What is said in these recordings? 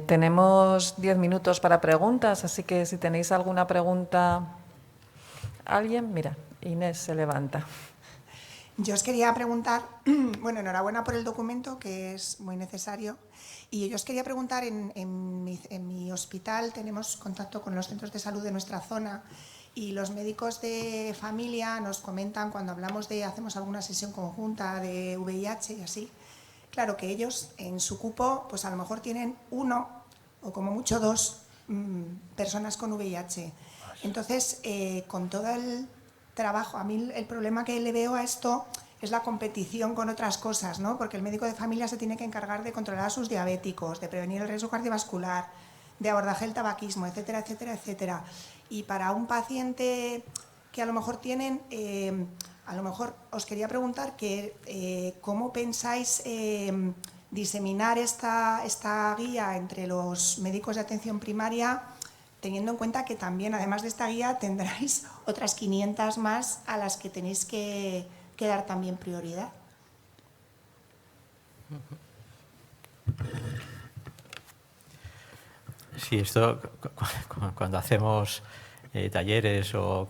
Tenemos 10 minutos para preguntas, así que si tenéis alguna pregunta, alguien, mira, Inés se levanta. Yo os quería preguntar, bueno, enhorabuena por el documento, que es muy necesario, y yo os quería preguntar, en mi hospital tenemos contacto con los centros de salud de nuestra zona y los médicos de familia nos comentan cuando hablamos hacemos alguna sesión conjunta de VIH y así, claro que ellos en su cupo pues a lo mejor tienen uno o como mucho dos personas con VIH. Entonces, con todo el trabajo, a mí el problema que le veo a esto es la competición con otras cosas, ¿no? Porque el médico de familia se tiene que encargar de controlar a sus diabéticos, de prevenir el riesgo cardiovascular, de abordaje del tabaquismo, etcétera, etcétera, etcétera. Y para un paciente que a lo mejor tienen, a lo mejor os quería preguntar que cómo pensáis diseminar esta guía entre los médicos de atención primaria, teniendo en cuenta que también, además de esta guía, tendráis otras 500 más a las que tenéis que dar también prioridad. Sí, esto cuando hacemos talleres o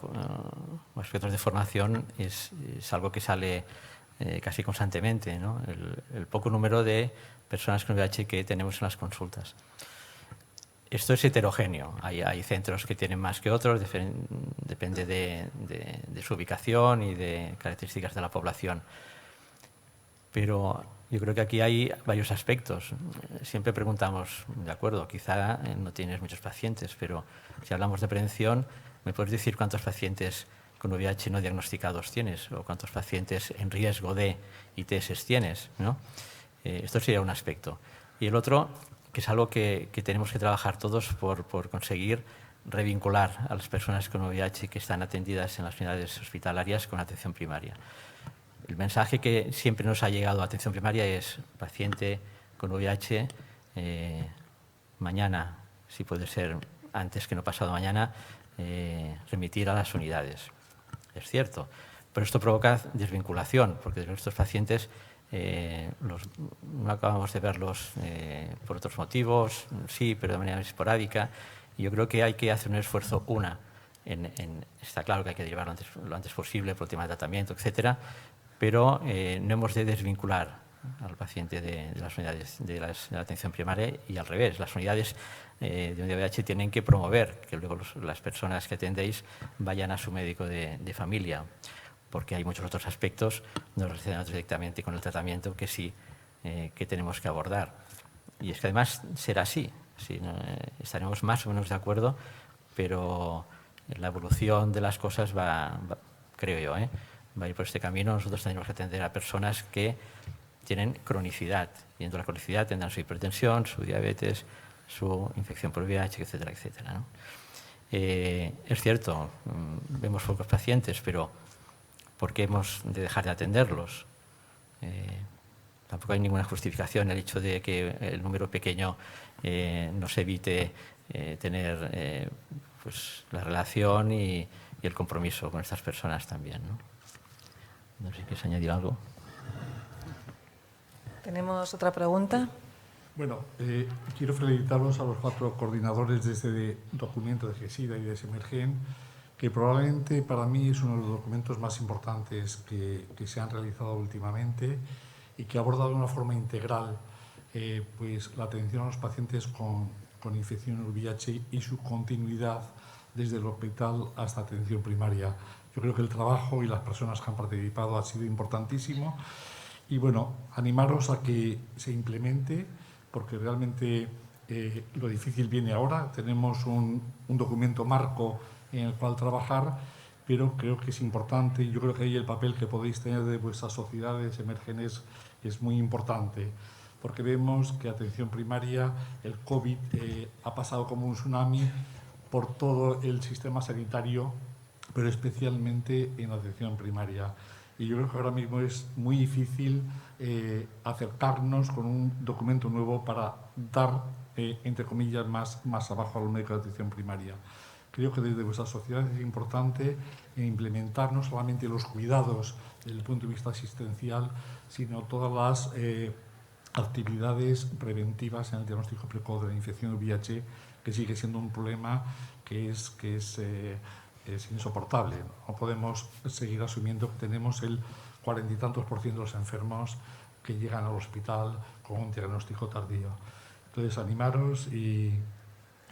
aspectos de formación es algo que sale casi constantemente, ¿no? El poco número de personas con VIH que tenemos en las consultas. Esto es heterogéneo. Hay centros que tienen más que otros, depende de su ubicación y de características de la población. Pero yo creo que aquí hay varios aspectos. Siempre preguntamos, de acuerdo, quizá no tienes muchos pacientes, pero si hablamos de prevención, ¿me puedes decir cuántos pacientes con VIH no diagnosticados tienes o cuántos pacientes en riesgo de ITS tienes, ¿no? Esto sería un aspecto. Y el otro, que es algo que tenemos que trabajar todos por conseguir revincular a las personas con VIH que están atendidas en las unidades hospitalarias con atención primaria. El mensaje que siempre nos ha llegado a atención primaria es: paciente con VIH, mañana, si puede ser antes que no pasado mañana, remitir a las unidades. Es cierto, pero esto provoca desvinculación, porque estos pacientes no acabamos de verlos por otros motivos, sí, pero de manera esporádica. Y yo creo que hay que hacer un esfuerzo, está claro que hay que llevarlo lo antes posible por el tema de tratamiento, etcétera, pero no hemos de desvincular al paciente de las unidades de la atención primaria y al revés. Las unidades de unidad VIH tienen que promover que luego las personas que atendéis vayan a su médico de familia, porque hay muchos otros aspectos no relacionados directamente con el tratamiento que sí que tenemos que abordar. Y es que además será así, estaremos más o menos de acuerdo, pero la evolución de las cosas creo yo, va a ir por este camino. Nosotros tenemos que atender a personas que tienen cronicidad, y dentro de la cronicidad tendrán su hipertensión, su diabetes, su infección por VIH, etcétera, etcétera, ¿no? Es cierto, vemos pocos pacientes, pero ¿por qué hemos de dejar de atenderlos? Tampoco hay ninguna justificación el hecho de que el número pequeño nos evite tener pues, la relación y el compromiso con estas personas también, ¿no? No sé si quieres añadir algo. ¿Tenemos otra pregunta? Bueno, quiero felicitarlos a los 4 coordinadores de este documento de GESIDA y de SEMERGEN, que probablemente para mí es uno de los documentos más importantes que se han realizado últimamente y que ha abordado de una forma integral pues, la atención a los pacientes con infección VIH y su continuidad desde el hospital hasta atención primaria. Yo creo que el trabajo y las personas que han participado ha sido importantísimo. Y bueno, animaros a que se implemente, porque realmente lo difícil viene ahora. Tenemos un documento marco en el cual trabajar, pero creo que es importante, y yo creo que ahí el papel que podéis tener de vuestras sociedades emergentes es muy importante, porque vemos que atención primaria, el COVID ha pasado como un tsunami por todo el sistema sanitario, pero especialmente en la atención primaria. Y yo creo que ahora mismo es muy difícil acercarnos con un documento nuevo para dar, entre comillas, más abajo a los médicos de atención primaria. Creo que desde vuestra sociedad es importante implementar no solamente los cuidados desde el punto de vista asistencial, sino todas las actividades preventivas en el diagnóstico precoz de la infección de VIH, que sigue siendo un problema que es insoportable. No podemos seguir asumiendo que tenemos el 40 y tantos % de los enfermos que llegan al hospital con un diagnóstico tardío. Entonces, animaros y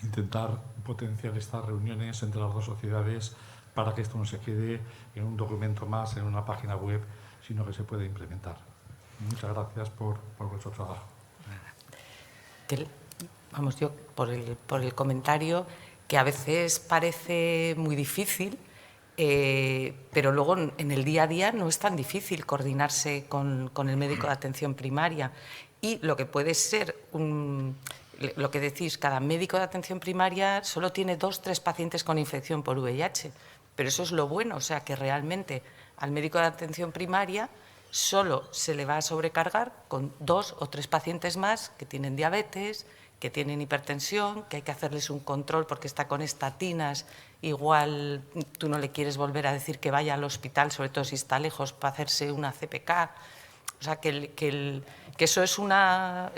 intentar potenciar estas reuniones entre las dos sociedades para que esto no se quede en un documento más, en una página web, sino que se pueda implementar. Muchas gracias por vuestro trabajo. Vamos, yo por el comentario, que a veces parece muy difícil, pero luego en el día a día no es tan difícil coordinarse con el médico de atención primaria. Y lo que puede ser, lo que decís, cada médico de atención primaria solo tiene 2 o 3 pacientes con infección por VIH, pero eso es lo bueno, o sea que realmente al médico de atención primaria solo se le va a sobrecargar con 2 o 3 pacientes más que tienen diabetes, que tienen hipertensión, que hay que hacerles un control porque está con estatinas, igual tú no le quieres volver a decir que vaya al hospital, sobre todo si está lejos, para hacerse una CPK. O sea, que eso es una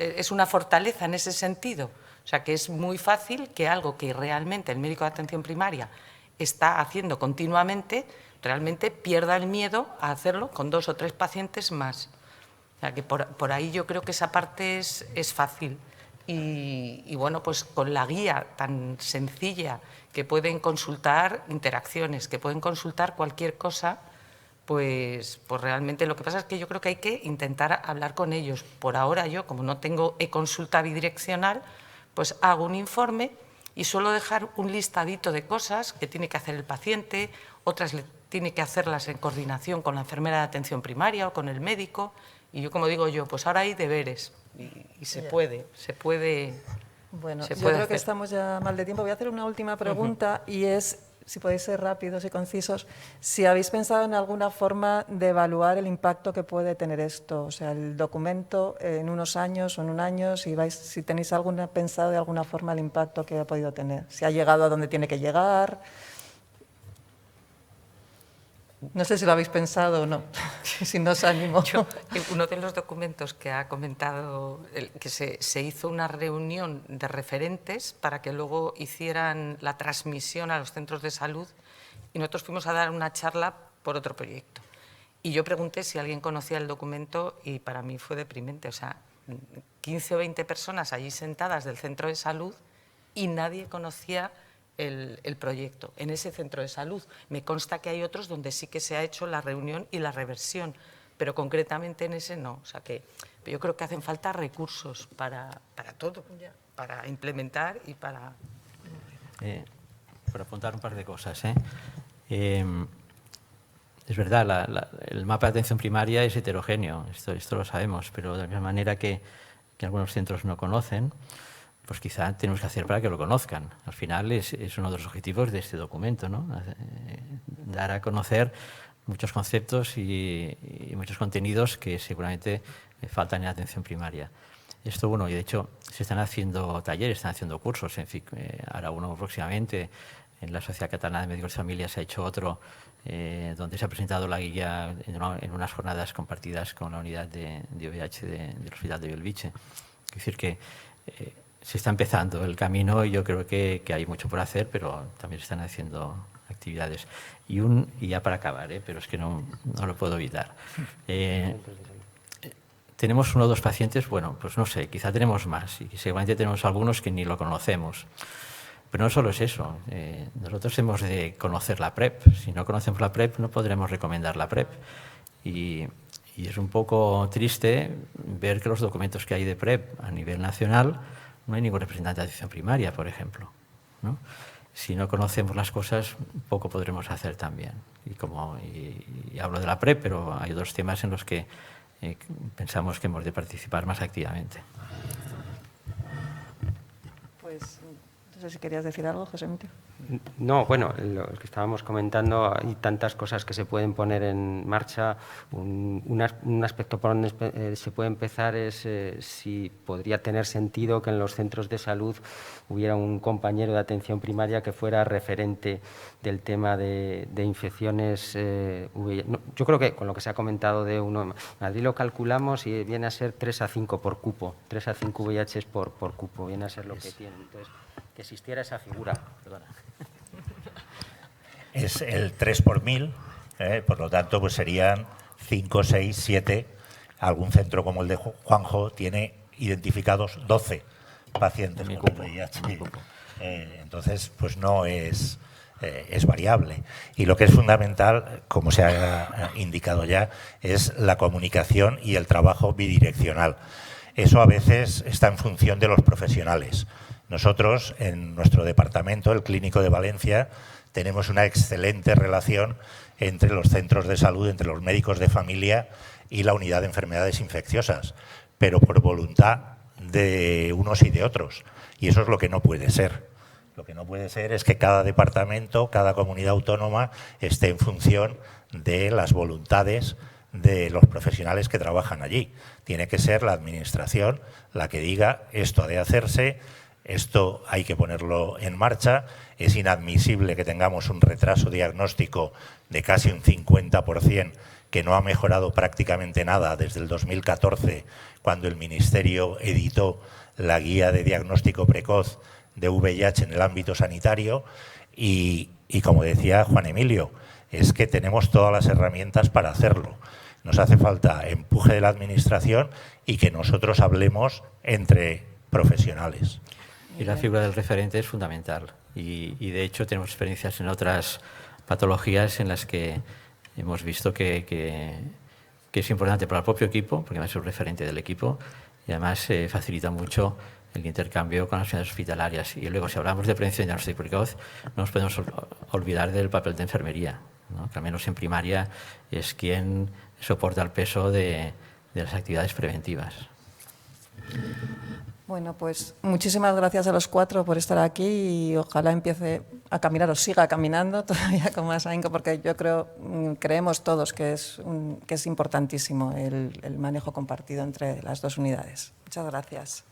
fortaleza en ese sentido. O sea, que es muy fácil que algo que realmente el médico de atención primaria está haciendo continuamente, realmente pierda el miedo a hacerlo con 2 o 3 pacientes más. O sea, que por ahí yo creo que esa parte es fácil. Y bueno, pues con la guía tan sencilla que pueden consultar interacciones, que pueden consultar cualquier cosa, pues realmente lo que pasa es que yo creo que hay que intentar hablar con ellos. Por ahora yo, como no tengo e-consulta bidireccional, pues hago un informe y suelo dejar un listadito de cosas que tiene que hacer el paciente, otras tiene que hacerlas en coordinación con la enfermera de atención primaria o con el médico. Y yo, como digo yo, pues ahora hay deberes y se puede. Bueno, se yo puede creo que hacer. estamos ya mal de tiempo. Voy a hacer una última pregunta y es, si podéis ser rápidos y concisos, si habéis pensado en alguna forma de evaluar el impacto que puede tener esto, o sea, el documento en unos años o en un año, si tenéis pensado de alguna forma el impacto que ha podido tener, si ha llegado a donde tiene que llegar. No sé si lo habéis pensado o no, si no os animo. Uno de los documentos que ha comentado, que se hizo una reunión de referentes para que luego hicieran la transmisión a los centros de salud y nosotros fuimos a dar una charla por otro proyecto. Y yo pregunté si alguien conocía el documento y para mí fue deprimente. O sea, 15 o 20 personas allí sentadas del centro de salud y nadie conocía el proyecto en ese centro de salud. Me consta que hay otros donde sí que se ha hecho la reunión y la reversión, pero concretamente en ese no. O sea que yo creo que hacen falta recursos para todo, para implementar y para... Por apuntar un par de cosas. Es verdad, el mapa de atención primaria es heterogéneo, esto lo sabemos, pero de la misma manera que algunos centros no conocen, pues quizá tenemos que hacer para que lo conozcan. Al final es uno de los objetivos de este documento, ¿no? Dar a conocer muchos conceptos y muchos contenidos que seguramente faltan en la atención primaria. Esto, bueno, y de hecho se están haciendo talleres, están haciendo cursos, en fin, hará uno próximamente. En la Sociedad Catalana de Médicos de Familia se ha hecho otro donde se ha presentado la guía en unas jornadas compartidas con la unidad de VIH del Hospital de Bellvitge. Es decir, que se está empezando el camino y yo creo que hay mucho por hacer, pero también se están haciendo actividades. Y ya para acabar, pero es que no lo puedo evitar. Tenemos 1 o 2 pacientes, bueno, pues no sé, quizá tenemos más y seguramente tenemos algunos que ni lo conocemos. Pero no solo es eso, nosotros hemos de conocer la PrEP. Si no conocemos la PrEP, no podremos recomendar la PrEP. Y es un poco triste ver que los documentos que hay de PrEP a nivel nacional no hay ningún representante de atención primaria, por ejemplo, ¿no? Si no conocemos las cosas, poco podremos hacer también. Y hablo de la PrEP, pero hay otros temas en los que pensamos que hemos de participar más activamente. Pues no sé si querías decir algo, José Emilio. No, bueno, lo que estábamos comentando, hay tantas cosas que se pueden poner en marcha. Un aspecto por donde se puede empezar es si podría tener sentido que en los centros de salud hubiera un compañero de atención primaria que fuera referente del tema de infecciones VIH. No, yo creo que con lo que se ha comentado de uno, en Madrid lo calculamos y viene a ser 3 a 5 por cupo, 3 a 5 VIH por cupo, viene a ser lo que tienen. Entonces, que existiera esa figura. Perdona. Es el 3 por 1000, por lo tanto, pues serían 5, 6, 7. Algún centro como el de Juanjo tiene identificados 12 pacientes con VIH. Entonces, pues no es variable. Y lo que es fundamental, como se ha indicado ya, es la comunicación y el trabajo bidireccional. Eso a veces está en función de los profesionales. Nosotros, en nuestro departamento, el Clínico de Valencia, tenemos una excelente relación entre los centros de salud, entre los médicos de familia y la unidad de enfermedades infecciosas, pero por voluntad de unos y de otros. Y eso es lo que no puede ser. Lo que no puede ser es que cada departamento, cada comunidad autónoma esté en función de las voluntades de los profesionales que trabajan allí. Tiene que ser la administración la que diga esto ha de hacerse, esto hay que ponerlo en marcha. Es inadmisible que tengamos un retraso diagnóstico de casi un 50%, que no ha mejorado prácticamente nada desde el 2014, cuando el Ministerio editó la guía de diagnóstico precoz de VIH en el ámbito sanitario. Y como decía Juan Emilio, es que tenemos todas las herramientas para hacerlo. Nos hace falta empuje de la administración y que nosotros hablemos entre profesionales. Y la figura del referente es fundamental. Y de hecho tenemos experiencias en otras patologías en las que hemos visto que es importante para el propio equipo, porque además es un referente del equipo, y además facilita mucho el intercambio con las unidades hospitalarias. Y luego, si hablamos de prevención y diagnóstico precoz, no nos podemos olvidar del papel de enfermería, ¿no? Que al menos en primaria es quien soporta el peso de las actividades preventivas. Bueno, pues muchísimas gracias a los 4 por estar aquí y ojalá empiece a caminar o siga caminando todavía con más ahínco, porque yo creemos todos que es importantísimo el manejo compartido entre las dos unidades. Muchas gracias.